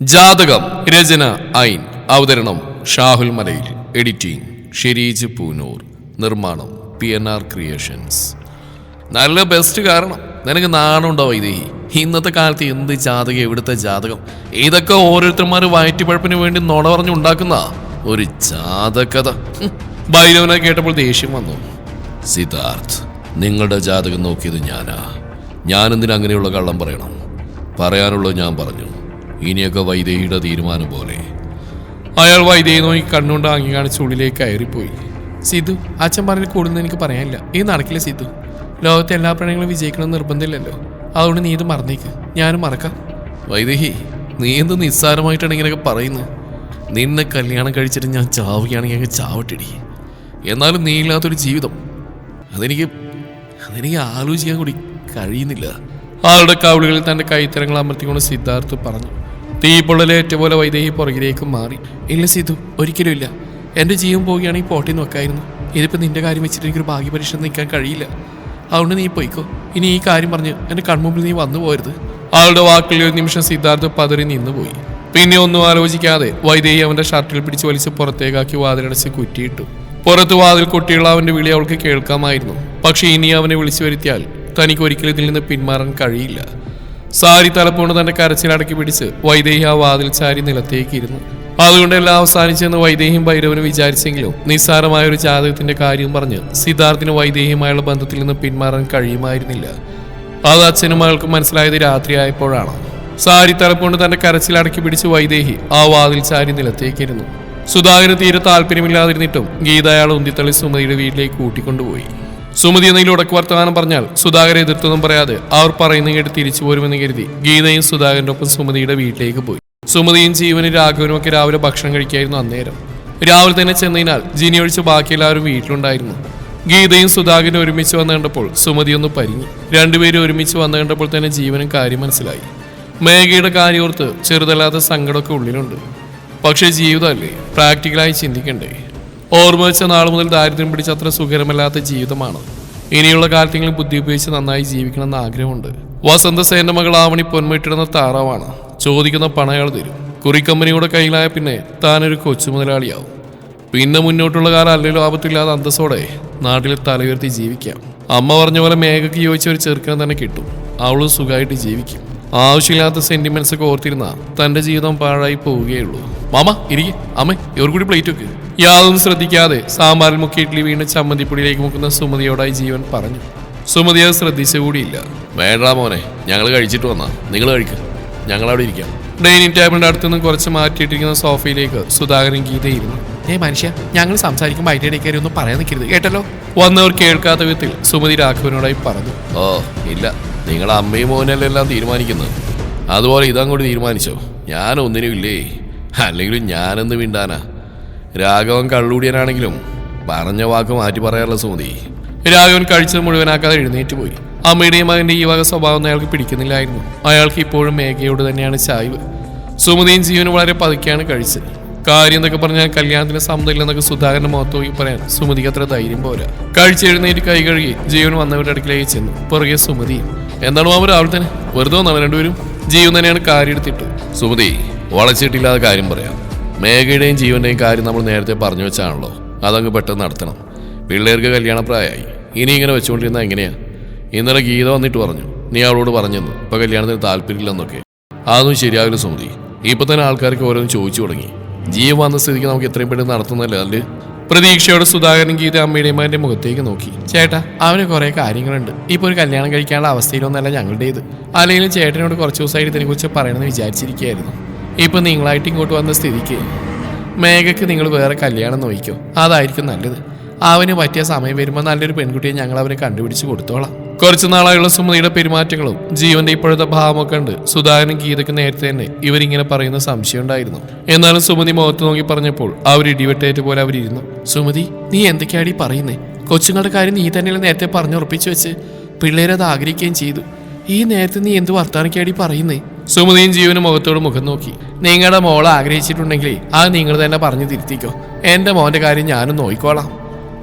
ജാതകം രചന ഐൻ അവതരണം ഷാഹുൽ മലയിൽ എഡിറ്റിംഗ് ഷെരീജ് പൂനൂർ നിർമ്മാണം PNR ക്രിയേഷൻസ്. നല്ല ബെസ്റ്റ് കാരണം നിനക്ക് നാണുണ്ടോ ഇതേ ഇന്നത്തെ കാലത്ത് എന്ത് ജാതകം എവിടുത്തെ ജാതകം ഇതൊക്കെ ഓരോരുത്തന്മാർ വയറ്റുപഴപ്പിന് വേണ്ടി നുണ പറഞ്ഞുണ്ടാക്കുന്ന ഒരു ജാതകഥ. ഭൈരവനെ കേട്ടപ്പോൾ ദേഷ്യം വന്നു. സിദ്ധാർത്ഥ്, നിങ്ങളുടെ ജാതകം നോക്കിയത് ഞാനെന്തിന് അങ്ങനെയുള്ള കള്ളം പറയണം? പറയാനുള്ളത് ഞാൻ പറഞ്ഞു. ഇനിയൊക്കെ വൈദേഹിയുടെ തീരുമാനം പോലെ. അയാൾ വൈദേഹി നോക്കി കണ്ണുകൊണ്ട് ആങ്ങി കാണിച്ച് ഉള്ളിലേക്ക് കയറിപ്പോയി. സിദ്ധു, അച്ഛൻ പറഞ്ഞ് കൂടുതൽ എനിക്ക് പറയാനില്ല. ഇത് നടക്കില്ല സിദ്ധു. ലോകത്തെ എല്ലാ പ്രണയങ്ങളും വിജയിക്കണം നിർബന്ധമില്ലല്ലോ. അതുകൊണ്ട് നീ ഇത് മറന്നേക്ക്, ഞാനും മറക്കാം. വൈദേഹി, നീ എന്ത് നിസ്സാരമായിട്ടാണ് ഇങ്ങനെയൊക്കെ പറയുന്നത്? നിന്നെ കല്യാണം കഴിച്ചിട്ട് ഞാൻ ചാവുകയാണെങ്കിൽ അങ്ങ് ചാവട്ടിടി. എന്നാലും നീ ഇല്ലാത്തൊരു ജീവിതം അതെനിക്ക് ആലോചിക്കാൻ കൂടി കഴിയുന്നില്ല. ആളുടെ കവിളുകളിൽ തന്റെ കൈത്തരങ്ങൾ അമർത്തിക്കൊണ്ട് സിദ്ധാർത്ഥ് പറഞ്ഞു. തീപ്പൊള്ളലേറ്റ പോലെ വൈദേഹി പുറകിലേക്ക് മാറി. ഇല്ല സിദ്ധു, ഒരിക്കലും ഇല്ല. എൻ്റെ ജീവൻ പോവുകയാണെങ്കിൽ പോട്ടി നോക്കായിരുന്നു. ഇതിപ്പോൾ നിന്റെ കാര്യം വെച്ചിട്ട് എനിക്കൊരു ഭാഗ്യപരീക്ഷ നിൽക്കാൻ കഴിയില്ല. അതുകൊണ്ട് നീ പോയിക്കോ. ഇനി ഈ കാര്യം പറഞ്ഞ് എൻ്റെ കൺമുമ്പിൽ നീ വന്നു പോരുത്. ആളുടെ വാക്കുകളിൽ ഒരു നിമിഷം സിദ്ധാർത്ഥ് പതറി നിന്നുപോയി. പിന്നെ ഒന്നും ആലോചിക്കാതെ വൈദേഹി അവന്റെ ഷർട്ടിൽ പിടിച്ച് വലിച്ച് പുറത്തേക്കാക്കി വാതിലടച്ച് കുറ്റിയിട്ടു. പുറത്ത് വാതിൽ കുട്ടിയുള്ള അവന്റെ വിളി അവൾക്ക് കേൾക്കാമായിരുന്നു. പക്ഷെ ഇനി അവനെ വിളിച്ചു വരുത്തിയാൽ തനിക്ക് ഒരിക്കലും ഇതിൽ നിന്ന് പിന്മാറാൻ കഴിയില്ല. സാരി തലപ്പോണ്ട് തന്റെ കരച്ചിലടക്കി പിടിച്ച് വൈദേഹി ആ വാതിൽ ചാരി നിലത്തേക്ക് ഇരുന്നു. അതുകൊണ്ട് എല്ലാം അവസാനിച്ചെന്ന് വൈദേഹിയും ഭൈരവനും വിചാരിച്ചെങ്കിലും നിസ്സാരമായ ഒരു ജാതകത്തിന്റെ കാര്യം പറഞ്ഞ് സിദ്ധാർത്ഥിന് വൈദേഹിയുമായുള്ള ബന്ധത്തിൽ നിന്ന് പിന്മാറാൻ കഴിയുമായിരുന്നില്ല. അത് അച്ഛനും മകൾക്കും മനസ്സിലായത് രാത്രിയായപ്പോഴാണ്. സാരി തലപ്പോണ്ട് തന്റെ കരച്ചിലടക്കി പിടിച്ച് വൈദേഹി ആ വാതിൽ ചാരി നിലത്തേക്കിരുന്നു. സുധാകരന് തീരെ താല്പര്യമില്ലാതിരുന്നിട്ടും ഗീത അയാൾ ഉന്തിത്തള്ളി സുമതിയുടെ വീട്ടിലേക്ക് കൂട്ടിക്കൊണ്ടുപോയി. സുമതി എന്തെങ്കിലും ഉടക്ക് വർത്തമാനം പറഞ്ഞാൽ സുധാകരൻ എതിർത്തൊന്നും പറയാതെ അവർ പറയുന്ന കേട്ട് തിരിച്ചു പോരുമെന്ന് കരുതി ഗീതയും സുധാകരന്റെ ഒപ്പം സുമതിയുടെ വീട്ടിലേക്ക് പോയി. സുമതിയും ജീവനും രാഘവനും ഒക്കെ രാവിലെ ഭക്ഷണം കഴിക്കായിരുന്നു അന്നേരം. രാവിലെ തന്നെ ചെന്നതിനാൽ ജിനി ഒഴിച്ച് ബാക്കി എല്ലാവരും വീട്ടിലുണ്ടായിരുന്നു. ഗീതയും സുധാകരനും ഒരുമിച്ച് വന്നു കണ്ടപ്പോൾ സുമതി ഒന്ന് പരിങ്ങി. രണ്ടുപേരും ഒരുമിച്ച് വന്നു കണ്ടപ്പോൾ തന്നെ ജീവനും കാര്യം മനസ്സിലായി. മേഘയുടെ കാര്യോർത്ത് ചെറുതല്ലാത്ത സങ്കടമൊക്കെ ഉള്ളിലുണ്ട്. പക്ഷേ ജീവിതമല്ലേ, പ്രാക്ടിക്കലായി ചിന്തിക്കണ്ടേ? ഓർമ്മ വെച്ച നാൾ മുതൽ ദാരിദ്ര്യം പിടിച്ച അത്ര സുഖകരമല്ലാത്ത ജീവിതമാണ്. ഇനിയുള്ള കാലത്തെങ്കിലും ബുദ്ധി ഉപയോഗിച്ച് നന്നായി ജീവിക്കണമെന്ന് ആഗ്രഹമുണ്ട്. വസന്തസേന്റെ മകൾ ആവണി പൊന്മിട്ടിടുന്ന താറാവാണ്. ചോദിക്കുന്ന പണം അയാൾ തരും. കുറിക്കമ്പനിയുടെ കയ്യിലായ പിന്നെ താനൊരു കൊച്ചു മുതലാളിയാവും. പിന്നെ മുന്നോട്ടുള്ള കാലം അല്ലെങ്കിലും ആപത്തില്ലാതെ അന്തസ്സോടെ നാട്ടിൽ തലയുയർത്തി ജീവിക്കാം. അമ്മ പറഞ്ഞ പോലെ മേഘയ്ക്ക് യോജിച്ച ഒരു ചെറുക്കനെ തന്നെ കിട്ടും. അവളും സുഖമായിട്ട് ജീവിക്കും. ആവശ്യമില്ലാത്ത സെന്റിമെന്റ്സ് ഒക്കെ ഓർത്തിരുന്ന തന്റെ ജീവിതം പാഴായി പോവുകയുള്ളൂ. മാമ ഇരിക്കെ, അമ്മ ഇവർ കൂടി പ്ലേറ്റ് വെക്ക്. യാതൊന്നും ശ്രദ്ധിക്കാതെ സാമ്പാറിൽ മുക്കി ഇഡ്ലി വീണ് ചമ്മന്തിപ്പൊടിയിലേക്ക് മുക്കുന്ന സുമതിയോടായി ജീവൻ പറഞ്ഞു. സുമതി അത് ശ്രദ്ധിച്ചുകൂടിയില്ല. വേണ്ട മോനെ, ഞങ്ങൾ കഴിച്ചിട്ട് വന്നാ, നിങ്ങൾ കഴിക്കുക, ഞങ്ങളവിടെ ഇരിക്കാം. ഡൈനിങ് ടേബിളിന്റെ അടുത്തുനിന്ന് കുറച്ച് മാറ്റിയിട്ടിരിക്കുന്ന സോഫയിലേക്ക് സുധാകരൻ ഗീതയിരുന്നു. മനുഷ്യ, ഞങ്ങൾ സംസാരിക്കുമ്പോൾ അതിൻ്റെ കയറി ഒന്നും പറയാൻ നിൽക്കരുത് കേട്ടല്ലോ. വന്നവർ കേൾക്കാത്ത വിധത്തിൽ സുമതി രാഘവനോടായി പറഞ്ഞു. ഓ ഇല്ല, നിങ്ങൾ അമ്മയും മോനല്ലെല്ലാം തീരുമാനിക്കുന്നത്. അതുപോലെ ഇതങ്ങോട്ട് തീരുമാനിച്ചോ? ഞാനൊന്നിനും ഇല്ലേ. അല്ലെങ്കിലും ഞാനെന്ന് വിണ്ടാനാ. രാഘവൻ കള്ളുകൂടിയനാണെങ്കിലും പറഞ്ഞ വാക്ക് മാറ്റി പറയാറുള്ള സുമതി. രാഘവൻ കഴിച്ചത് മുഴുവനാക്കാതെ എഴുന്നേറ്റ് പോയി. അമ്മയുടെയും മകന്റെ ഈ വക സ്വഭാവം അയാൾക്ക് പിടിക്കുന്നില്ലായിരുന്നു. അയാൾക്ക് ഇപ്പോഴും മേഘയോട് തന്നെയാണ് ചായ്വ്. സുമതിയും ജീവനും വളരെ പതുക്കെയാണ് കഴിച്ചത്. കാര്യം എന്നൊക്കെ പറഞ്ഞാൽ കല്യാണത്തിന് സമ്മതമില്ലെന്നൊക്കെ സുധാകരന്റെ മുഖത്ത് നോക്കി പറയാൻ സുമതിക്ക് അത്ര ധൈര്യം പോരാ. കഴിച്ചെഴുന്നേറ്റ് കൈ കഴുകി ജീവൻ വന്നവരുടെ അടുക്കിലേക്ക് ചെന്നു. പുറകെ സുമതിയും. എന്താണ് മാമ രാവിലെ തന്നെ വെറുതെ വന്നവൻ രണ്ടുപേരും? ജീവൻ തന്നെയാണ് കാര്യം എടുത്തിട്ട്. സുമതി, വളച്ചിട്ടില്ലാതെ കാര്യം പറയാം. മേഘയുടെയും ജീവന്റെയും കാര്യം നമ്മൾ നേരത്തെ പറഞ്ഞു വെച്ചാണല്ലോ. അതങ്ങ് പെട്ടെന്ന് നടത്തണം. പിള്ളേർക്ക് കല്യാണപ്രായമായി. ഇനി ഇങ്ങനെ വെച്ചുകൊണ്ടിരുന്നാൽ എങ്ങനെയാ? ഇന്നലെ ഗീത വന്നിട്ട് പറഞ്ഞു, നീ അവളോട് പറഞ്ഞെന്ന് ഇപ്പൊ കല്യാണത്തിന് താല്പര്യമില്ലെന്നൊക്കെ. അതൊന്നും ശരിയാവില്ല സുമതി. ഇപ്പൊ തന്നെ ആൾക്കാർക്ക് ഓരോന്ന് ചോദിച്ചു തുടങ്ങി. ജീവൻ വന്ന സ്ഥിതിക്ക് നമുക്ക് എത്രയും പെട്ടെന്ന് നടത്തുന്നല്ലേ അല്ലേ? പ്രതീക്ഷയോടെ സുധാകരൻ ഗീത അമ്മയുടെയും മകന്റെ മുഖത്തേക്ക് നോക്കി. ചേട്ടാ, അവന് കുറെ കാര്യങ്ങളുണ്ട്. ഇപ്പൊ ഒരു കല്യാണം കഴിക്കാനുള്ള അവസ്ഥയിലൊന്നല്ല ഞങ്ങളുടേത്. അല്ലെങ്കിലും ചേട്ടനോട് കുറച്ച് ദിവസമായിട്ട് ഇതിനെക്കുറിച്ച് പറയണമെന്ന് വിചാരിച്ചിരിക്കുകയായിരുന്നു. ഇപ്പൊ നിങ്ങളായിട്ട് ഇങ്ങോട്ട് വന്ന സ്ഥിതിക്ക് മേഘയ്ക്ക് നിങ്ങൾ വേറെ കല്യാണം നോക്കിക്കോ, അതായിരിക്കും നല്ലത്. അവന് പറ്റിയ സമയം വരുമ്പോൾ നല്ലൊരു പെൺകുട്ടിയെ ഞങ്ങൾ അവന് കണ്ടുപിടിച്ച് കൊടുത്തോളാം. കുറച്ചു നാളായുള്ള സുമതിയുടെ പെരുമാറ്റങ്ങളും ജീവന്റെ ഇപ്പോഴത്തെ ഭാവമൊക്കെ ഉണ്ട് സുധാകരനും ഗീതയ്ക്ക് നേരത്തെ തന്നെ ഇവരിങ്ങനെ പറയുന്ന സംശയം ഉണ്ടായിരുന്നു. എന്നാലും സുമതി മുഖത്ത് നോക്കി പറഞ്ഞപ്പോൾ അവർ ഇടിവെട്ടേറ്റ് പോലെ അവരിരുന്നു. സുമതി, നീ എന്തൊക്കെയാടി പറയുന്നേ? കൊച്ചുങ്ങളുടെ കാര്യം നീ തന്നെയല്ലേ നേരത്തെ പറഞ്ഞുറപ്പിച്ചു വെച്ച്. പിള്ളേരത് ആഗ്രഹിക്കുകയും ചെയ്തു. ഈ നേരത്തെ നീ എന്ത് വർത്താനൊക്കെയാടി പറയുന്നേ? സുമതിയും ജീവനും മുഖത്തോട് മുഖം നോക്കി. നിങ്ങളുടെ മോളെ ആഗ്രഹിച്ചിട്ടുണ്ടെങ്കിൽ അത് നിങ്ങൾ തന്നെ പറഞ്ഞു തിരുത്തിക്കോ. എന്റെ മോന്റെ കാര്യം ഞാനും നോക്കിക്കോളാം.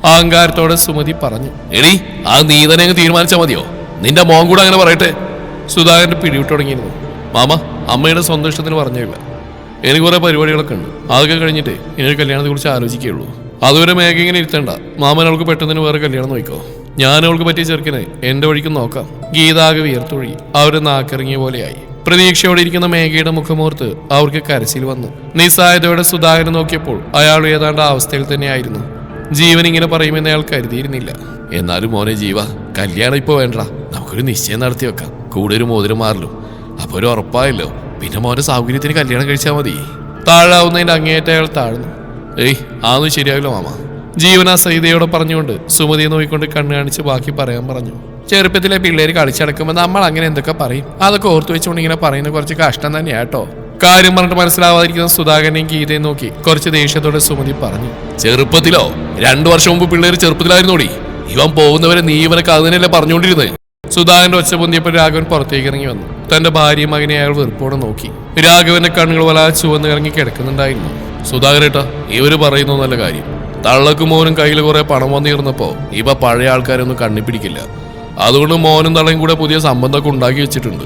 അഹങ്കാരത്തോടെ സുമതി പറഞ്ഞു. എടി, അത് നീ തന്നെ അങ്ങ് തീരുമാനിച്ചാൽ മതിയോ? നിന്റെ മോൻ കൂടെ അങ്ങനെ പറയട്ടെ. സുധാകരന്റെ പിടിവിട്ട് തുടങ്ങിയിരുന്നു. മാമ, അമ്മയുടെ സ്വന്തം ഇഷ്ടത്തിന് പറഞ്ഞില്ല. എനിക്ക് കുറെ പരിപാടികളൊക്കെ ഉണ്ട്. അതൊക്കെ കഴിഞ്ഞിട്ട് ഇനി കല്യാണത്തെ കുറിച്ച് ആലോചിക്കുകയുള്ളൂ. അതുവരെ മേഘ ഇങ്ങനെ ഇരുത്തണ്ട. മാമൻ അവൾക്ക് പെട്ടെന്ന് വേറെ കല്യാണം നോക്കിക്കോ. ഞാൻ അവൾക്ക് പറ്റിയ ചെറുക്കനെ എന്റെ വഴിക്കും നോക്കാം. ഗീതാകെ വിയർത്തൊഴി. അവര് നാക്കിറങ്ങിയ പോലെയായി. പ്രതീക്ഷയോടെ ഇരിക്കുന്ന മേഘയുടെ മുഖമോർത്ത് അവർക്ക് കരച്ചിൽ വന്നു. നിസ്സായതയോടെ സുധാകരൻ നോക്കിയപ്പോൾ അയാൾ ഏതാണ്ട് ആ അവസ്ഥയിൽ തന്നെയായിരുന്നു. ജീവൻ ഇങ്ങനെ പറയുമെന്ന് അയാൾ കരുതിയിരുന്നില്ല. എന്നാലും മോനെ ജീവ, കല്യാണം ഇപ്പൊ വേണ്ട, നമുക്കൊരു നിശ്ചയം നടത്തി വെക്കാം. കൂടെ ഒരു മോതിരം മാറലും അപ്പൊ ഒരു ഉറപ്പായല്ലോ. പിന്നെ മോന്റെ സൗകര്യത്തിന് കല്യാണം കഴിച്ചാൽ മതി. താഴാവുന്നതിന്റെ അങ്ങേയറ്റ അയാൾ താഴ്ന്നു. ഏയ് അതൊന്നും ശരിയാവില്ല മാമ. ജീവൻ അസഹിതയോടെ പറഞ്ഞുകൊണ്ട് സുമതിയെ നോക്കിക്കൊണ്ട് കണ്ണു കാണിച്ച് ബാക്കി പറയാൻ പറഞ്ഞു. ചെറുപ്പത്തിലെ പിള്ളേര് കളിച്ചടക്കുമ്പോൾ നമ്മൾ അങ്ങനെ എന്തൊക്കെ പറയും? അതൊക്കെ ഓർത്തു വെച്ചുകൊണ്ട് ഇങ്ങനെ പറയുന്ന കുറച്ച് കഷ്ടം തന്നെയാട്ടോ. കാര്യം പറഞ്ഞിട്ട് മനസ്സിലാവാതിരിക്കുന്ന സുധാകരനെയും ഗീതയും നോക്കി കുറച്ച് ദേഷ്യത്തോടെ സുമതി പറഞ്ഞു. ചെറുപ്പത്തിലോ? 2 വർഷം മുമ്പ് പിള്ളേര് ചെറുപ്പത്തിലായിരുന്നോടി. ഇവൻ പോകുന്നവരെ നീ ഇവനൊക്കെ അത് തന്നെയല്ലേ പറഞ്ഞുകൊണ്ടിരുന്നത്. സുധാകരന്റെ ഒച്ച പൊന്തിയപ്പോൾ രാഘവൻ പുറത്തേക്ക് ഇറങ്ങി വന്നു. തന്റെ ഭാര്യയും മകനെ അയാൾ വെറുപ്പോടെ നോക്കി. രാഘവന്റെ കണ്ണുകൾ വല ചുവന്ന് ഇറങ്ങി കിടക്കുന്നുണ്ടായിരുന്നു. സുധാകരേട്ടാ, ഇവര് പറയുന്ന നല്ല കാര്യം. തള്ളക്കും മോനും കയ്യിൽ കുറെ പണം വന്നിരുന്നപ്പോ ഇവ പഴയ ആൾക്കാരൊന്നും കണ്ണിപ്പിടിക്കില്ല. അതുകൊണ്ട് മോനും തള്ളയും കൂടെ പുതിയ സംബന്ധമൊക്കെ ഉണ്ടാക്കി വെച്ചിട്ടുണ്ട്.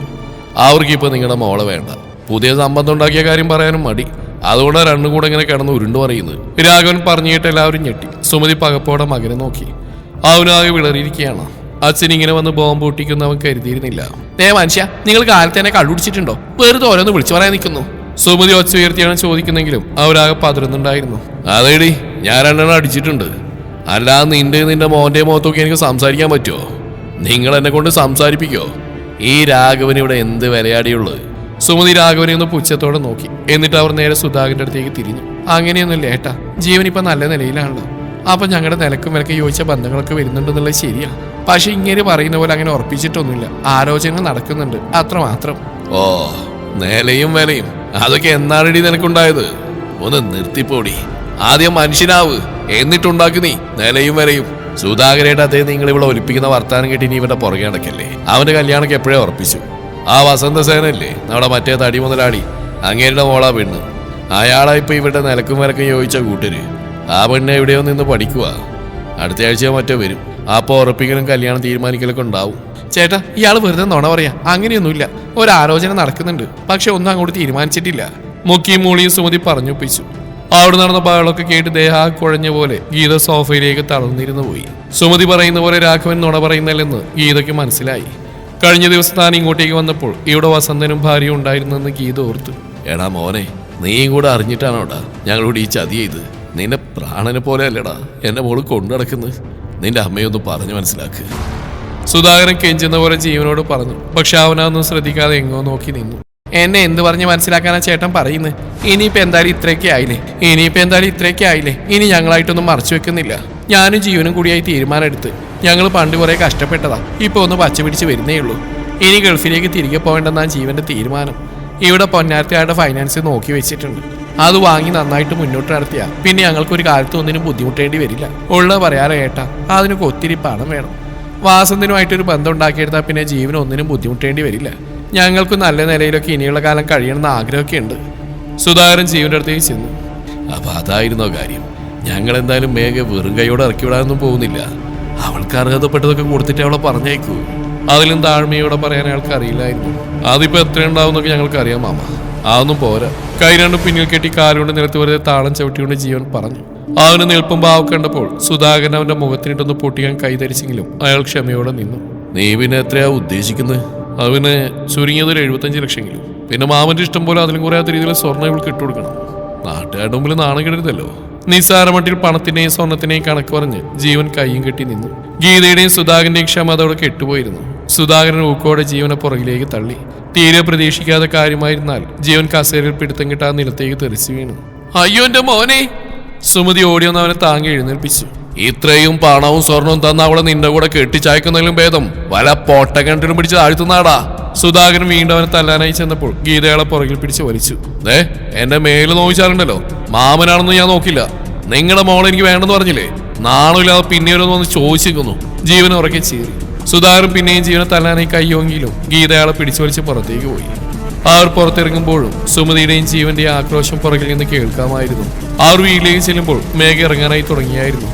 അവർക്കിപ്പോ നിങ്ങളുടെ മോളെ വേണ്ട. പുതിയ സംബന്ധം ഉണ്ടാക്കിയ കാര്യം പറയാനും മടി. അതുകൊണ്ടാണ് രണ്ടും കൂടെ ഇങ്ങനെ കിടന്ന് ഉരുണ്ടു പറയുന്നത്. രാഘവൻ പറഞ്ഞിട്ട് എല്ലാവരും ഞെട്ടി. സുമതി പകപ്പോടെ മകനെ നോക്കി. അവനാകെ വിളറിയിരിക്കുകയാണ്. അച്ഛൻ ഇങ്ങനെ വന്ന് ബോംബ് പൊട്ടിക്കുന്ന അവൻ കരുതിയിരുന്നില്ല. മനുഷ്യ, നിങ്ങൾ കാലത്ത് തന്നെ കള്ളുടിച്ചിട്ടുണ്ടോ? വെറുതെ ഓരോന്ന് വിളിച്ചു പറയാൻ നിൽക്കുന്നു. സുമതി ഒച്ച ഉയർത്തിയാണ് ചോദിക്കുന്നെങ്കിലും അവരാകെ പതിരുന്നുണ്ടായിരുന്നു. അതേടി, ഞാൻ 2 അടിച്ചിട്ടുണ്ട്. അല്ലാതെ നിന്റെ മോന്റെ മുഖത്തൊക്കെ എനിക്ക് സംസാരിക്കാൻ പറ്റുമോ? നിങ്ങൾ എന്നെ കൊണ്ട് സംസാരിപ്പിക്കോ? ഈ രാഘവൻ ഇവിടെ എന്ത് വിലയാടിയുള്ളത്? സുമതി രാഘവനെ ഒന്ന് പുച്ഛത്തോടെ നോക്കി. എന്നിട്ട് അവർ നേരെ സുധാകരന്റെ അടുത്തേക്ക് തിരിഞ്ഞു. അങ്ങനെയൊന്നുമില്ല ഏട്ടാ, ജീവൻ ഇപ്പൊ നല്ല നിലയിലാണല്ലോ. അപ്പൊ ഞങ്ങളുടെ നിലക്കും വിലക്ക് യോജിച്ച ബന്ധങ്ങളൊക്കെ വരുന്നുണ്ടെന്നുള്ളത് ശരിയാ. പക്ഷെ ഇങ്ങനെ പറയുന്ന പോലെ അങ്ങനെ ഉറപ്പിച്ചിട്ടൊന്നുമില്ല. ആലോചനകൾ നടക്കുന്നുണ്ട്, അത്രമാത്രം. ഓ, നിലയും വിലയും അതൊക്കെ എന്നാണടി നിനക്കുണ്ടായത്? ഒന്ന് നിർത്തിപ്പോടി. ആദ്യം മനുഷ്യനാവ്, എന്നിട്ടുണ്ടാക്കി നീ നിലയും വിലയും. സുധാകരയുടെ അതേ നിങ്ങൾ ഇവിടെ ഒലിപ്പിക്കുന്ന വർത്താനം കേട്ടി നീ ഇവരുടെ പുറകെ നടക്കല്ലേ. അവന്റെ കല്യാണമൊക്കെ എപ്പോഴേ ഉറപ്പിച്ചു. ആ വസന്തസേനല്ലേ നമ്മുടെ മറ്റേ തടി മുതലാളി, അങ്ങേരുടെ മോളാ പെണ്ണ്. അയാളാ ഇപ്പൊ ഇവിടെ നിലക്കും വിലക്കും യോജിച്ച കൂട്ടര്. ആ പെണ്ണ് എവിടെയോ നിന്ന് പഠിക്കുക. അടുത്ത ആഴ്ചയോ മറ്റോ വരും. അപ്പൊ ഉറപ്പിക്കലും കല്യാണം തീരുമാനിക്കലൊക്കെ ഉണ്ടാവും. ചേട്ടാ, ഇയാൾ വെറുതെ നുണ പറയാ. അങ്ങനെയൊന്നുമില്ല. ഒരാലോചന നടക്കുന്നുണ്ട്, പക്ഷെ ഒന്നും അങ്ങോട്ട് തീരുമാനിച്ചിട്ടില്ല. മുക്കിയും മൂളിയും സുമതി പറഞ്ഞൊപ്പിച്ചു. അവിടെ നടന്ന ബഹളമൊക്കെ കേട്ട് ദേഹ കുഴഞ്ഞ പോലെ ഗീത സോഫയിലേക്ക് തളർന്നിരുന്നു പോയി. സുമതി പറയുന്ന പോലെ രാഘവൻ നുണ പറയുന്നില്ലെന്ന് ഗീതയ്ക്ക് മനസ്സിലായി. കഴിഞ്ഞ ദിവസം താൻ ഇങ്ങോട്ടേക്ക് വന്നപ്പോൾ ഇവിടെ വസന്തനും ഭാര്യയും ഉണ്ടായിരുന്നെന്ന് ഗീത ഓർത്തു. എടാ മോനെ, നീയും കൂടെ അറിഞ്ഞിട്ടാണോടാ ഞങ്ങളോട് ഈ ചതി ചെയ്ത്? നിന്റെ പ്രാണനെ പോലെ അല്ലടാ എന്നെ മോള് കൊണ്ടു നടക്കുന്നത്. നിന്റെ അമ്മയൊന്ന് പറഞ്ഞു മനസ്സിലാക്ക്. സുധാകരൻ കെഞ്ചുന്ന പോലെ ജീവനോട് പറഞ്ഞു. പക്ഷെ അവനൊന്നും ശ്രദ്ധിക്കാതെ എങ്ങോ നോക്കി നിന്നു. എന്നെ എന്ത് പറഞ്ഞ് മനസ്സിലാക്കാനാ ചേട്ടൻ പറയുന്നത്? ഇനിയിപ്പോ എന്തായാലും ഇത്രയൊക്കെ ആയില്ലേ. ഇനി ഞങ്ങളായിട്ടൊന്നും മറച്ചു വെക്കുന്നില്ല. ഞാനും ജീവനും കൂടിയായി തീരുമാനമെടുത്ത്. ഞങ്ങൾ പണ്ട് കുറെ കഷ്ടപ്പെട്ടതാ. ഇപ്പൊ ഒന്ന് പച്ച പിടിച്ച് വരുന്നേ ഉള്ളൂ. ഇനി ഗൾഫിലേക്ക് തിരികെ പോകേണ്ടെന്നാണ് ജീവന്റെ തീരുമാനം. ഇവിടെ പൊന്നാർത്തിയാരുടെ ഫൈനാൻസ് നോക്കി വെച്ചിട്ടുണ്ട്. അത് വാങ്ങി നന്നായിട്ട് മുന്നോട്ട് നടത്തിയാ പിന്നെ ഞങ്ങൾക്കൊരു കാലത്ത് ഒന്നിനും ബുദ്ധിമുട്ടേണ്ടി വരില്ല. ഉള്ളത് പറയാറോ ഏട്ടാ, അതിനൊക്കെ ഒത്തിരി പണം വേണം. വാസന്തിനുമായിട്ടൊരു ബന്ധം ഉണ്ടാക്കിയെടുത്താൽ പിന്നെ ജീവന് ഒന്നിനും ബുദ്ധിമുട്ടേണ്ടി വരില്ല. ഞങ്ങൾക്ക് നല്ല നിലയിലൊക്കെ ഇനിയുള്ള കാലം കഴിയണമെന്ന് ആഗ്രഹമൊക്കെ ഉണ്ട്. സുധാകരൻ ജീവന്റെ അടുത്തേക്ക് ചെന്നു. അപ്പൊ അതായിരുന്നോ കാര്യം? ഞങ്ങൾ എന്തായാലും മേഘ വെറും കൈയോടെ ഇറക്കി വിടാനൊന്നും പോകുന്നില്ല. അവൾക്ക് അർഹതപ്പെട്ടതൊക്കെ കൊടുത്തിട്ട് അവളെ പറഞ്ഞേക്കൂ. അതിലും താഴ്മയോടെ പറയാൻ അയാൾക്ക് അറിയില്ലായിരുന്നു. അതിപ്പോ എത്രയുണ്ടാവുന്നൊക്കെ ഞങ്ങൾക്ക് അറിയാം മാമ. അതൊന്നും പോരാ. കൈ രണ്ടും പിന്നിൽ കെട്ടി കാലുകൊണ്ട് നിലത്ത് വെറുതെ താളം ചവിട്ടിക്കൊണ്ട് ജീവൻ പറഞ്ഞു. അവന് നിൽപ്പും ഭാവം കണ്ടപ്പോൾ സുധാകരൻ അവന്റെ മുഖത്തിനിട്ടൊന്ന് പൊട്ടിക്കാൻ കൈതരിച്ചെങ്കിലും അയാൾ ക്ഷമയോടെ നിന്നു. നീ പിന്നെ എത്രയാ ഉദ്ദേശിക്കുന്നത്? അവന് ചുരുങ്ങിയതൊരു 75 ലക്ഷമെങ്കിലും. പിന്നെ മാമന്റെ ഇഷ്ടം പോലെ അതിലും കുറയാത്ത രീതിയിൽ സ്വർണ്ണം ഇവൾക്ക് ഇട്ടുകൊടുക്കണം. നാട്ടുകാരുടെ മുമ്പിൽ നാണം കിടരുതല്ലോ. നിസ്സാരമട്ടിൽ പണത്തിന്റെയും സ്വർണത്തിന്റെയും കണക്ക് പറഞ്ഞ് ജീവൻ കൈയും കെട്ടി നിന്നു. ഗീതയുടെയും സുധാകരന്റെയും ക്ഷമ അതോടെ കെട്ടുപോയിരുന്നു. സുധാകരൻ ഊക്കോടെ ജീവനെ പുറകിലേക്ക് തള്ളി. തീരെ പ്രതീക്ഷിക്കാത്ത കാര്യമായിരുന്നാൽ ജീവൻ കസേരയിൽ പിടുത്തം കിട്ടാൻ നിലത്തേക്ക് തെറിച്ചു വീണു. അയ്യോ എന്റെ മോനെ! സുമതി ഓടിയൊന്ന് അവനെ താങ്ങി എഴുന്നേൽപ്പിച്ചു. ഇത്രയും പണവും സ്വർണവും തന്ന അവളെ നിന്റെ കൂടെ കെട്ടിച്ചായ്ക്കുന്നതിലും ഭേദം വല പൊട്ടക്കിണറ്റിലും പിടിച്ച് താഴ്ത്തുന്നാടാ. സുധാകരൻ വീണ്ടും അവനെ തല്ലാനായി ചെന്നപ്പോൾ ഗീതയാളെ പുറകിൽ പിടിച്ച് വലിച്ചു. എന്റെ മേല് നോവിച്ചാറുണ്ടല്ലോ, മാമനാണെന്ന് ഞാൻ നോക്കില്ല. നിങ്ങളുടെ മോളെ എനിക്ക് വേണ്ടെന്ന് പറഞ്ഞില്ലേ? നാണമില്ലാതെ പിന്നെയൊന്ന് വന്ന് ചോദിച്ചിരിക്കുന്നു. ജീവൻ ഉറക്കെ ചീറി. സുധാകരൻ പിന്നെയും ജീവനെ തല്ലാനായി കയ്യോങ്ങിലും ഗീതയാളെ പിടിച്ചു വലിച്ച് പുറത്തേക്ക് പോയി. അവർ പുറത്തിറങ്ങുമ്പോഴും സുമതിയുടെയും ജീവന്റെയും ആക്രോശം പുറകിൽ നിന്ന് കേൾക്കാമായിരുന്നു. അവർ വീട്ടിലേക്ക് ചെല്ലുമ്പോൾ മേഘ ഇറങ്ങാനായി തുടങ്ങിയായിരുന്നു.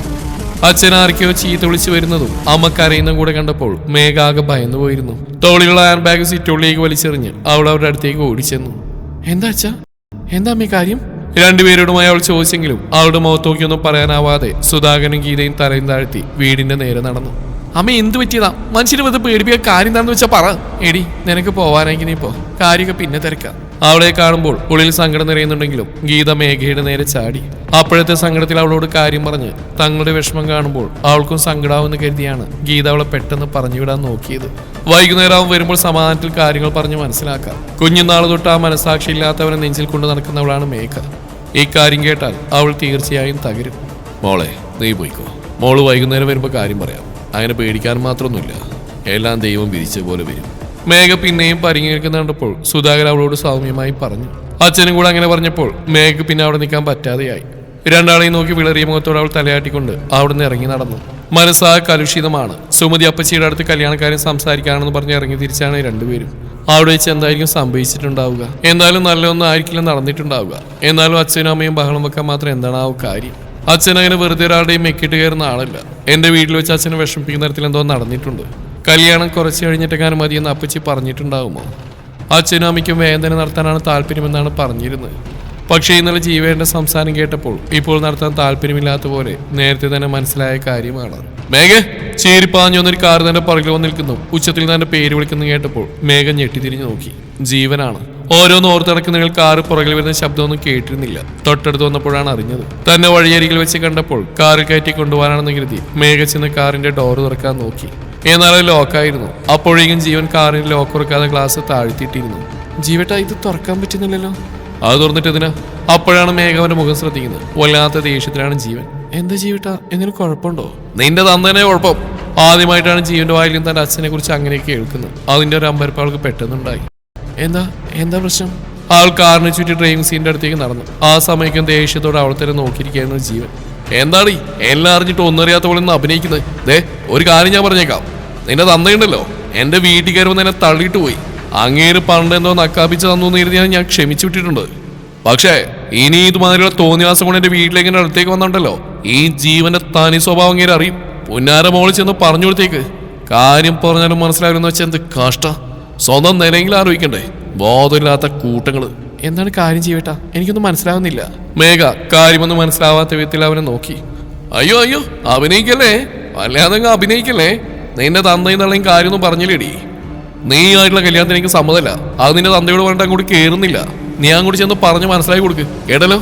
അച്ഛൻ ആർക്കോ ചീത്ത വിളിച്ചു വരുന്നതും അമ്മ കരയുന്നതും കൂടെ കണ്ടപ്പോൾ മേഘ ആകെ ഭയന്നു പോയിരുന്നു. തോളിലുള്ള ഹാൻഡ് ബാഗ് സിറ്റുള്ളിലേക്ക് വലിച്ചെറിഞ്ഞ് അവൾ അവരുടെ അടുത്തേക്ക് ഓടിച്ചെന്നു. എന്താ അച്ഛാ? എന്താ അമ്മേ കാര്യം? രണ്ടുപേരോടുമായി അവൾ ചോദിച്ചെങ്കിലും അവളുടെ മുഖത്ത് നോക്കിയൊന്നും പറയാനാവാതെ സുധാകരനും ഗീതയും തലയും താഴ്ത്തി വീടിന്റെ നേരെ നടന്നു. അമ്മ എന്ത് പറ്റിയതാ? മനുഷ്യന് വെറുതെ പേടിപ്പിക്കാൻ കാര്യം എന്താണെന്ന് വെച്ചാ പറ. എടി നിനക്ക് പോവാനെങ്കിൽ നീ പോ, കാര്യമൊക്കെ പിന്നെ തിരക്കാം. അവളെ കാണുമ്പോൾ ഉള്ളിൽ സങ്കടം നിറയുന്നുണ്ടെങ്കിലും ഗീത മേഘയുടെ നേരെ ചാടി. അപ്പോഴത്തെ സങ്കടത്തിൽ അവളോട് കാര്യം പറഞ്ഞ് തങ്ങളുടെ വിഷമം കാണുമ്പോൾ അവൾക്കും സങ്കടാവെന്ന് കരുതിയാണ് ഗീത അവളെ പെട്ടെന്ന് പറഞ്ഞുവിടാൻ നോക്കിയത്. വൈകുന്നേരം വരുമ്പോൾ സമാധാനത്തിൽ കാര്യങ്ങൾ പറഞ്ഞ് മനസ്സിലാക്കാം. കുഞ്ഞുനാൾ തൊട്ട് ആ മനസാക്ഷി ഇല്ലാത്തവനെ നെഞ്ചിൽ കൊണ്ടു നടക്കുന്നവളാണ് മേഘ. ഇക്കാര്യം കേട്ടാൽ അവൾ തീർച്ചയായും തകരും. മോളെ നീ പോയിക്കോ, മോള് വൈകുന്നേരം വരുമ്പോൾ കാര്യം പറയാം. അങ്ങനെ പേടിക്കാൻ മാത്രമൊന്നുമില്ല, എല്ലാം ദൈവം വിധിച്ച പോലെ വരും. മേഘ പിന്നെയും പരിങ്ങി നിൽക്കുന്ന കണ്ടപ്പോൾ സുധാകർ അവളോട് സൗമ്യമായി പറഞ്ഞു. അച്ഛനും കൂടെ അങ്ങനെ പറഞ്ഞപ്പോൾ മേഘ പിന്നെ അവിടെ നിൽക്കാൻ പറ്റാതെയായി. രണ്ടാളെയും നോക്കി വിളറിയ മുഖത്തോടെ അവൾ തലയാട്ടിക്കൊണ്ട് അവിടുന്ന് ഇറങ്ങി നടന്നു. മനസ്സാ കലുഷിതമാണ്. സുമതി അപ്പച്ചിയുടെ അടുത്ത് കല്യാണക്കാരൻ സംസാരിക്കാണെന്ന് പറഞ്ഞ് ഇറങ്ങി തിരിച്ചാണ് രണ്ടുപേരും. അവിടെ വെച്ച് എന്തായിരിക്കും സംഭവിച്ചിട്ടുണ്ടാവുക? എന്തായാലും നല്ലതൊന്നും ആയിരിക്കില്ല നടന്നിട്ടുണ്ടാവുക. എന്നാലും അച്ഛനും അമ്മയും ബഹളം വെക്കാൻ മാത്രം എന്താണ് ആ കാര്യം? അച്ഛൻ അങ്ങനെ വെറുതെ ഒരാളുടെയും മെക്കിട്ട് കയറുന്ന ആളല്ല. എന്റെ വീട്ടിൽ വെച്ച് അച്ഛനെ വിഷമിപ്പിക്കുന്ന തരത്തിൽ എന്തോ നടന്നിട്ടുണ്ട്. കല്യാണം കുറച്ച് കഴിഞ്ഞിട്ടെങ്ങാനും മതിയെന്ന് അപ്പച്ചി പറഞ്ഞിട്ടുണ്ടാവുമോ? അച്ഛനും അമ്മയ്ക്കും വേദന നടത്താനാണ് താല്പര്യമെന്നാണ് പറഞ്ഞിരുന്നത്. പക്ഷേ ഇന്നലെ ജീവേന്റെ സംസാരം കേട്ടപ്പോൾ ഇപ്പോൾ നടത്താൻ താല്പര്യമില്ലാത്ത പോലെ നേരത്തെ തന്നെ മനസ്സിലായ കാര്യമാണ്. മേഘ ചേരിപ്പാഞ്ഞു വന്നൊരു കാർ തന്റെ പുറകിൽ വന്ന് നിൽക്കുന്നു. ഉച്ചത്തിൽ തന്റെ പേര് വിളിക്കുന്നു കേട്ടപ്പോൾ മേഘ ഞെട്ടിത്തിരിഞ്ഞു നോക്കി. ജീവനാണ്. ഓരോന്ന് ഓർത്തിടക്കുന്നതിൽ കാറ് പുറകിൽ വരുന്ന ശബ്ദമൊന്നും കേട്ടിരുന്നില്ല. തൊട്ടടുത്ത് വന്നപ്പോഴാണ് അറിഞ്ഞത്. തന്നെ വഴിയരികിൽ വെച്ച് കണ്ടപ്പോൾ കാറിൽ കയറ്റി കൊണ്ടുപോകാനാണെന്ന് കരുതി മേഘ ചെന്ന് കാറിന്റെ ഡോർ തുറക്കാൻ നോക്കി. എന്നാൽ അത് ലോക്കായിരുന്നു. അപ്പോഴേക്കും ജീവൻ കാറിന് ലോക്ക് തുറക്കാതെ ഗ്ലാസ് താഴ്ത്തിയിട്ടിരുന്നു. ജീവട്ടാ, ഇത് തുറക്കാൻ പറ്റുന്നില്ലല്ലോ. അത് തുറന്നിട്ട് ഇതിനാ? അപ്പോഴാണ് മേഘ അവന്റെ മുഖം ശ്രദ്ധിക്കുന്നത്. വല്ലാത്ത ദേഷ്യത്തിലാണ് ജീവൻ. എന്താ ജീവട്ടാ, എന്തെങ്കിലും കുഴപ്പമുണ്ടോ? നിന്റെ തന്നെ കുഴപ്പം. ആദ്യമായിട്ടാണ് ജീവന്റെ വായിൽ തന്റെ അച്ഛനെ കുറിച്ച് അങ്ങനെയൊക്കെ കേൾക്കുന്നത്. അതിന്റെ ഒരു അമ്പരപ്പ് അവൾക്ക് പെട്ടെന്നുണ്ടായി. എന്താ പ്രശ്നം? അവൾ കാറിന് ചുറ്റി ഡ്രൈവിംഗ് സീറ്റിന്റെ അടുത്തേക്ക് നടന്നു. ആ സമയത്തും ദേഷ്യത്തോടെ അവൾ തന്നെ നോക്കിയിരിക്കുകയായിരുന്നു ജീവൻ. എന്താടി എല്ലാം അറിഞ്ഞിട്ട് ഒന്നറിയാത്ത പോലെ ഒന്ന് അഭിനയിക്കുന്നത്? ദേ ഒരു കാര്യം ഞാൻ പറഞ്ഞേക്കാം. നിന്റെ തന്നയുണ്ടല്ലോ, എന്റെ വീട്ടിൽ കയറുമ്പോൾ എന്നെ തള്ളിയിട്ട് പോയി. അങ്ങേര് പണ്ടെന്തോ നക്കാപ്പിച്ച് തന്നു കരുതിയാണ് ഞാൻ ക്ഷമിച്ചു വിട്ടിട്ടുണ്ട്. പക്ഷേ ഇനി ഇതുമാതിരിയുള്ള തോന്നിയാസം കൊണ്ട് എന്റെ വീട്ടിലേക്ക് എന്റെ അടുത്തേക്ക് വന്നിട്ടുണ്ടല്ലോ, ഈ ജീവന്റെ തനി സ്വഭാവം അങ്ങേര് അറിയും. പുന്നാര മോളിൽ ചെന്ന് പറഞ്ഞു കൊടുത്തേക്ക്. കാര്യം പറഞ്ഞാലും മനസ്സിലാകുന്ന വെച്ചാൽ എന്ത് കഷ്ട. സ്വന്തം നിലയെങ്കിലും ആലോചിക്കണ്ടേ? ബോധമില്ലാത്ത കൂട്ടങ്ങള്. എന്താണ് കാര്യം ചെയ്യട്ടാ? എനിക്കൊന്നും മനസ്സിലാവുന്നില്ല. മേഘ കാര്യമൊന്നും മനസ്സിലാവാത്ത വിധത്തിൽ അവനെ നോക്കി. അയ്യോ അഭിനയിക്കല്ലേ, അല്ലാതെ അഭിനയിക്കല്ലേ. നിന്റെ തന്തയും തള്ളയും കാര്യമൊന്നും പറഞ്ഞില്ലേടി. നീ ആയിട്ടുള്ള കല്യാണത്തിന് എനിക്ക് സമ്മതമല്ല. അത് നിന്റെ തന്തയോട് പറഞ്ഞിട്ട് അങ്ങോട്ട് കയറുന്നില്ല. നീ അങ്ങോട്ട് ചെന്ന് പറഞ്ഞ് മനസ്സിലാക്കി കൊടുക്ക്, കേട്ടല്ലോ.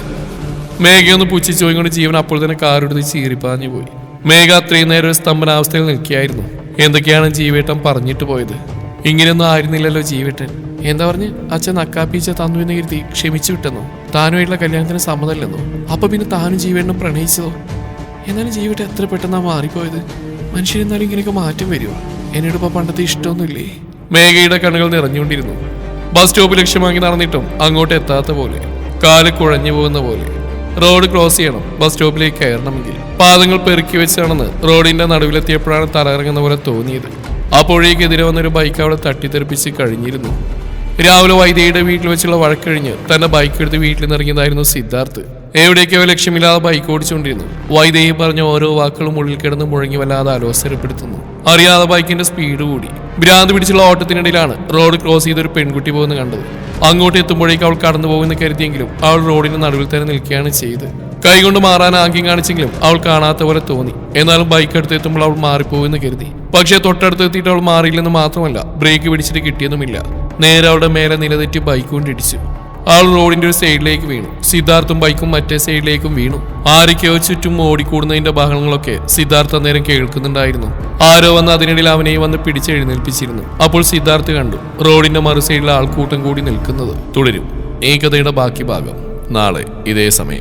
മേഘയൊന്ന് പുച്ഛിച്ചു പോയിക്കൊണ്ട് ജീവൻ അപ്പോൾ തന്നെ കാറെടുത്ത് ചീറിപ്പാഞ്ഞു പോയി. മേഘ അത്രയും നേരം ഒരു സ്തംഭനാവസ്ഥയിൽ നിൽക്കുകയായിരുന്നു. എന്തൊക്കെയാണ് ജീവേട്ടൻ പറഞ്ഞിട്ട് പോയത്? ഇങ്ങനെയൊന്നും ആയിരുന്നില്ലല്ലോ ജീവേട്ടൻ. എന്താ പറഞ്ഞ് അച്ഛൻ നക്കാപ്പീച്ച തന്നു എന്ന് കരുതി ക്ഷമിച്ചു വിട്ടെന്നോ? താനുമായിട്ടുള്ള കല്യാണത്തിന് സമ്മതമല്ലെന്നോ? അപ്പൊ പിന്നെ താനും ജീവേട്ടനും പ്രണയിച്ചതോ? എന്നാലും ജീവേട്ടൻ എത്ര പെട്ടെന്നാ മാറിപ്പോയത്? മനുഷ്യരെന്നാലും ഇങ്ങനെയൊക്കെ മാറ്റം വരുമോ? എന്നോടിപ്പോ പണ്ടത്തെ ഇഷ്ടമൊന്നുമില്ലേ? മേഘയുടെ കണ്ണുകൾ നിറഞ്ഞുകൊണ്ടിരുന്നു. ബസ് സ്റ്റോപ്പ് ലക്ഷ്യമാക്കി നടന്നിട്ടും അങ്ങോട്ട് എത്താത്ത പോലെ, കാല് കുഴഞ്ഞു പോകുന്ന പോലെ. റോഡ് ക്രോസ് ചെയ്യണം ബസ് സ്റ്റോപ്പിലേക്ക് കയറണമെങ്കിൽ. പാദങ്ങൾ പെറുക്കി വെച്ചാണെന്ന് റോഡിന്റെ നടുവിലെത്തിയപ്പോഴാണ് തലയിറങ്ങുന്ന പോലെ തോന്നിയത്. അപ്പോഴേക്ക് എതിരെ വന്നൊരു ബൈക്ക് അവിടെ തട്ടിത്തെറിപ്പിച്ച് കഴിഞ്ഞിരുന്നു. രാവിലെ വൈദ്യയുടെ വീട്ടിൽ വെച്ചുള്ള വഴക്കഴിഞ്ഞ് തന്റെ ബൈക്ക് എടുത്ത് വീട്ടിൽ നിന്നിറങ്ങിയതായിരുന്നു സിദ്ധാർത്ഥ്. എവിടേക്കോ ലക്ഷ്യമില്ലാതെ ബൈക്ക് ഓടിച്ചുകൊണ്ടിരുന്നു. വൈദ്യയും പറഞ്ഞ ഓരോ വാക്കുകളും ഉള്ളിൽ കിടന്ന് മുഴങ്ങി വല്ലാതെ അലോസരപ്പെടുത്തുന്നു. അറിയാതെ ബൈക്കിന്റെ സ്പീഡ് കൂടി. ഭ്രാന്ത് പിടിച്ചുള്ള ഓട്ടത്തിനിടയിലാണ് റോഡ് ക്രോസ് ചെയ്തൊരു പെൺകുട്ടി പോകുന്നത് കണ്ടത്. അങ്ങോട്ട് എത്തുമ്പോഴേക്കും അവൾ കടന്നു പോകുമെന്ന് കരുതിയെങ്കിലും അവൾ റോഡിന്റെ നടുവിൽ തന്നെ നിൽക്കുകയാണ് ചെയ്ത്. കൈകൊണ്ട് മാറാൻ ആംഗ്യം കാണിച്ചെങ്കിലും അവൾ കാണാത്ത പോലെ തോന്നി. എന്നാലും ബൈക്ക് അടുത്തെത്തുമ്പോൾ അവൾ മാറിപ്പോകുമെന്ന് കരുതി. പക്ഷേ തൊട്ടടുത്ത് എത്തിയിട്ട് അവൾ മാറിയില്ലെന്ന് മാത്രമല്ല, ബ്രേക്ക് പിടിച്ചിട്ട് കിട്ടിയതുമില്ല. നേരെ അവളുടെ മേലെ നിലതെറ്റി ബൈക്ക് കൊണ്ട് ഇടിച്ചു. അവൾ റോഡിന്റെ ഒരു സൈഡിലേക്ക് വീണു. സിദ്ധാർത്ഥും ബൈക്കും മറ്റേ സൈഡിലേക്കും വീണു. ആരൊക്കെയോ ചുറ്റും ഓടിക്കൂടുന്നതിന്റെ ബഹളങ്ങളൊക്കെ സിദ്ധാർത്ഥ നേരം കേൾക്കുന്നുണ്ടായിരുന്നു. ആരോ വന്ന് അതിനിടയിൽ അവനെയും വന്ന് പിടിച്ചെഴുന്നേൽപ്പിച്ചിരുന്നു. അപ്പോൾ സിദ്ധാർത്ഥ് കണ്ടു റോഡിന്റെ മറു സൈഡിൽ ആൾക്കൂട്ടം കൂടി നിൽക്കുന്നത്. തുടരും ഈ കഥയുടെ ബാക്കി ഭാഗം നാളെ ഇതേ സമയം.